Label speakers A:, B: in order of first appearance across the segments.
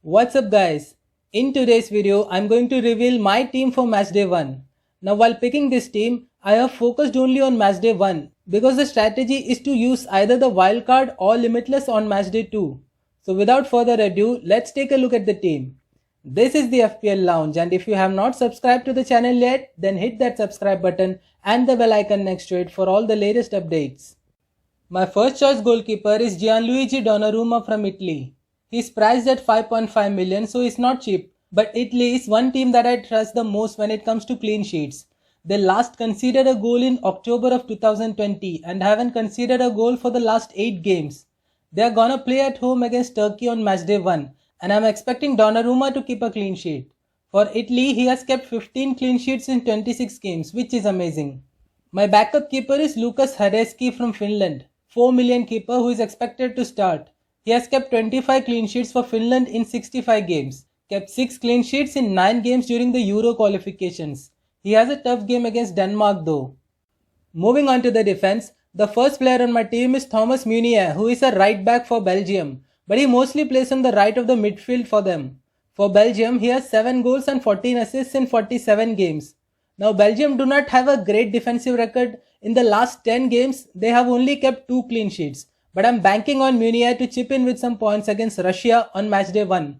A: What's up guys? In today's video, I'm going to reveal my team for matchday 1. Now while picking this team, I have focused only on matchday 1 because the strategy is to use either the wildcard or limitless on matchday 2. So without further ado, let's take a look at the team. This is the FPL Lounge, and if you have not subscribed to the channel yet, then hit that subscribe button and the bell icon next to it for all the latest updates. My first choice goalkeeper is Gianluigi Donnarumma from Italy. He's priced at 5.5 million, so he's not cheap. But Italy is one team that I trust the most when it comes to clean sheets. They last conceded a goal in October of 2020 and haven't conceded a goal for the last 8 games. They are gonna play at home against Turkey on matchday 1, and I'm expecting Donnarumma to keep a clean sheet. For Italy, he has kept 15 clean sheets in 26 games, which is amazing. My backup keeper is Lukas Hradecky from Finland, 4 million keeper who is expected to start. He has kept 25 clean sheets for Finland in 65 games, kept 6 clean sheets in 9 games during the Euro qualifications. He has a tough game against Denmark though. Moving on to the defense, the first player on my team is Thomas Meunier, who is a right back for Belgium, but he mostly plays on the right of the midfield for them. For Belgium, he has 7 goals and 14 assists in 47 games. Now Belgium do not have a great defensive record. In the last 10 games, they have only kept 2 clean sheets. But I'm banking on Meunier to chip in with some points against Russia on matchday 1.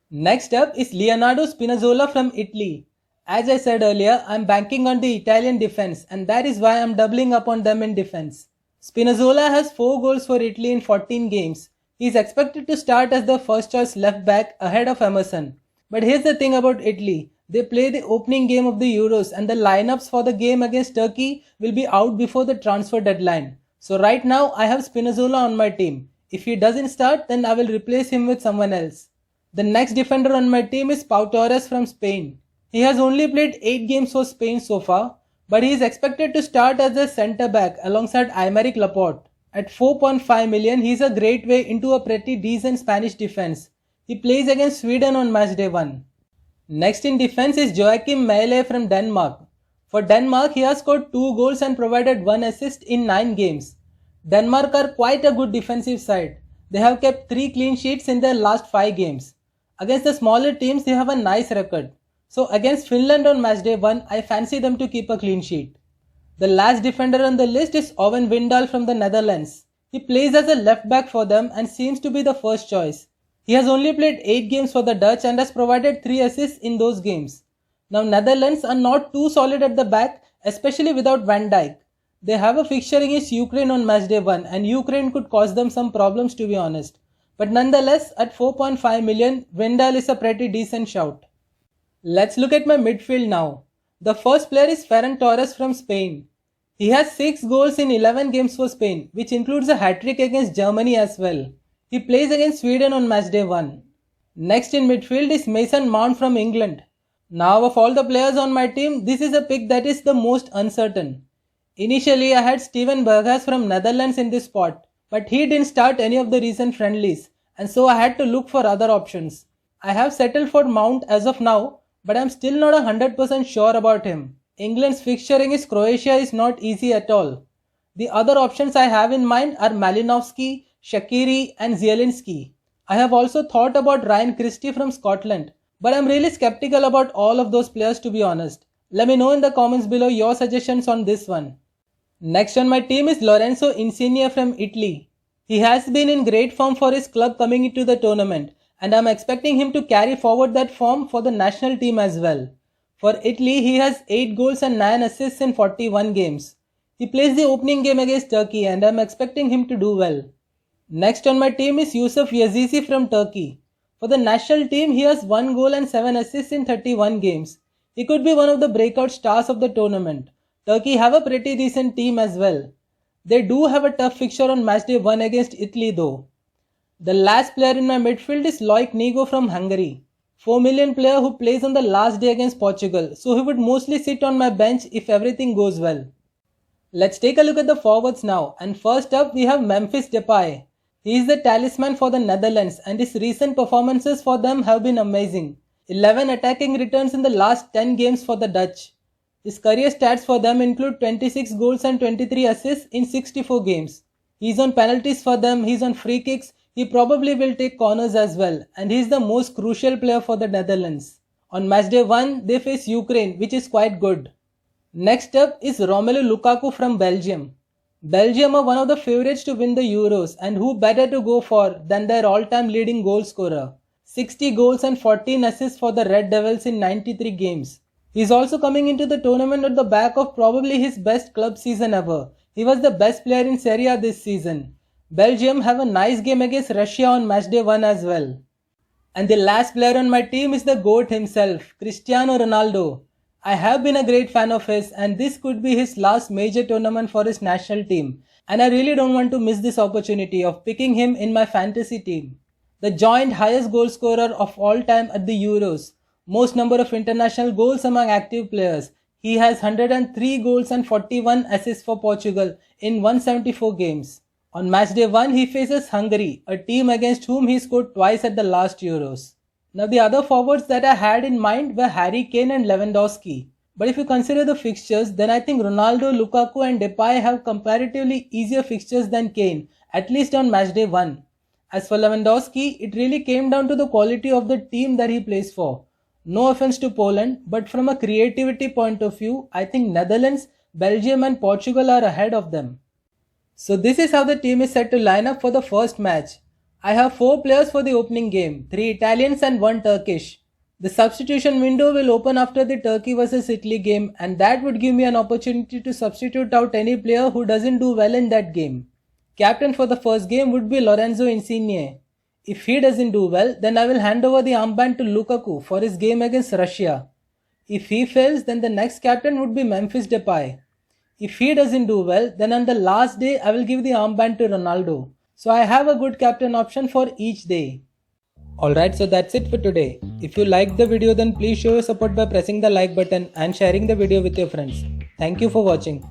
A: Next up is Leonardo Spinazzola from Italy. As I said earlier, I'm banking on the Italian defense, and that is why I'm doubling up on them in defense. Spinazzola has 4 goals for Italy in 14 games. He is expected to start as the first choice left back ahead of Emerson. But here's the thing about Italy. They play the opening game of the Euros, and the lineups for the game against Turkey will be out before the transfer deadline. So right now I have Spinazzola on my team. If he doesn't start, then I will replace him with someone else. The next defender on my team is Pau Torres from Spain. He has only played 8 games for Spain so far, but he is expected to start as a centre back alongside Aymeric Laporte. At 4.5 million, he is a great way into a pretty decent Spanish defense. He plays against Sweden on matchday 1. Next in defense is Joachim Mæhle from Denmark. For Denmark, he has scored 2 goals and provided 1 assist in 9 games. Denmark are quite a good defensive side. They have kept 3 clean sheets in their last 5 games. Against the smaller teams, they have a nice record. So against Finland on matchday 1, I fancy them to keep a clean sheet. The last defender on the list is Owen Wijndal from the Netherlands. He plays as a left back for them and seems to be the first choice. He has only played 8 games for the Dutch and has provided 3 assists in those games. Now Netherlands are not too solid at the back, especially without Van Dijk. They have a fixture against Ukraine on matchday 1, and Ukraine could cause them some problems, to be honest. But nonetheless, at 4.5 million, Wijndal is a pretty decent shout. Let's look at my midfield now. The first player is Ferran Torres from Spain. He has 6 goals in 11 games for Spain, which includes a hat-trick against Germany as well. He plays against Sweden on matchday 1. Next in midfield is Mason Mount from England. Now of all the players on my team, this is a pick that is the most uncertain. Initially I had Steven Berghuis from Netherlands in this spot, but he didn't start any of the recent friendlies, and so I had to look for other options. I have settled for Mount as of now, but I'm still not 100% sure about him. England's fixture against Croatia is not easy at all. The other options I have in mind are Malinowski, Shaqiri and Zielinski. I have also thought about Ryan Christie from Scotland, but I'm really skeptical about all of those players, to be honest. Let me know in the comments below your suggestions on this one. Next on my team is Lorenzo Insigne from Italy. He has been in great form for his club coming into the tournament, and I'm expecting him to carry forward that form for the national team as well. For Italy, he has 8 goals and 9 assists in 41 games. He plays the opening game against Turkey, and I'm expecting him to do well. Next on my team is Yusuf Yazici from Turkey. For the national team, he has 1 goal and 7 assists in 31 games. He could be one of the breakout stars of the tournament. Turkey have a pretty decent team as well. They do have a tough fixture on matchday 1 against Italy though. The last player in my midfield is Loic Nigo from Hungary. 4 million player who plays on the last day against Portugal, so he would mostly sit on my bench if everything goes well. Let's take a look at the forwards now, and first up we have Memphis Depay. He is the talisman for the Netherlands, and his recent performances for them have been amazing. 11 attacking returns in the last 10 games for the Dutch. His career stats for them include 26 goals and 23 assists in 64 games. He's on penalties for them, he's on free kicks, He probably will take corners as well, and he is the most crucial player for the Netherlands. On matchday 1, they face Ukraine, which is quite good. Next up is Romelu Lukaku from Belgium. Belgium are one of the favourites to win the Euros, and who better to go for than their all-time leading goal scorer. 60 goals and 14 assists for the Red Devils in 93 games. He is also coming into the tournament at the back of probably his best club season ever. He was the best player in Serie A this season. Belgium have a nice game against Russia on matchday 1 as well. And the last player on my team is the GOAT himself, Cristiano Ronaldo. I have been a great fan of his, and this could be his last major tournament for his national team, and I really don't want to miss this opportunity of picking him in my fantasy team. The joint highest goal scorer of all time at the Euros, most number of international goals among active players. He has 103 goals and 41 assists for Portugal in 174 games. On matchday 1, he faces Hungary, a team against whom he scored twice at the last Euros. Now the other forwards that I had in mind were Harry Kane and Lewandowski. But if you consider the fixtures, then I think Ronaldo, Lukaku and Depay have comparatively easier fixtures than Kane, at least on matchday 1. As for Lewandowski, it really came down to the quality of the team that he plays for. No offense to Poland, but from a creativity point of view, I think Netherlands, Belgium and Portugal are ahead of them. So this is how the team is set to line up for the first match. I have 4 players for the opening game, 3 Italians and 1 Turkish. The substitution window will open after the Turkey vs Italy game, and that would give me an opportunity to substitute out any player who doesn't do well in that game. Captain for the first game would be Lorenzo Insigne. If he doesn't do well, then I will hand over the armband to Lukaku for his game against Russia. If he fails, then the next captain would be Memphis Depay. If he doesn't do well, then on the last day I will give the armband to Ronaldo. So I have a good captain option for each day. Alright, so that's it for today. If you liked the video, then please show your support by pressing the like button and sharing the video with your friends. Thank you for watching.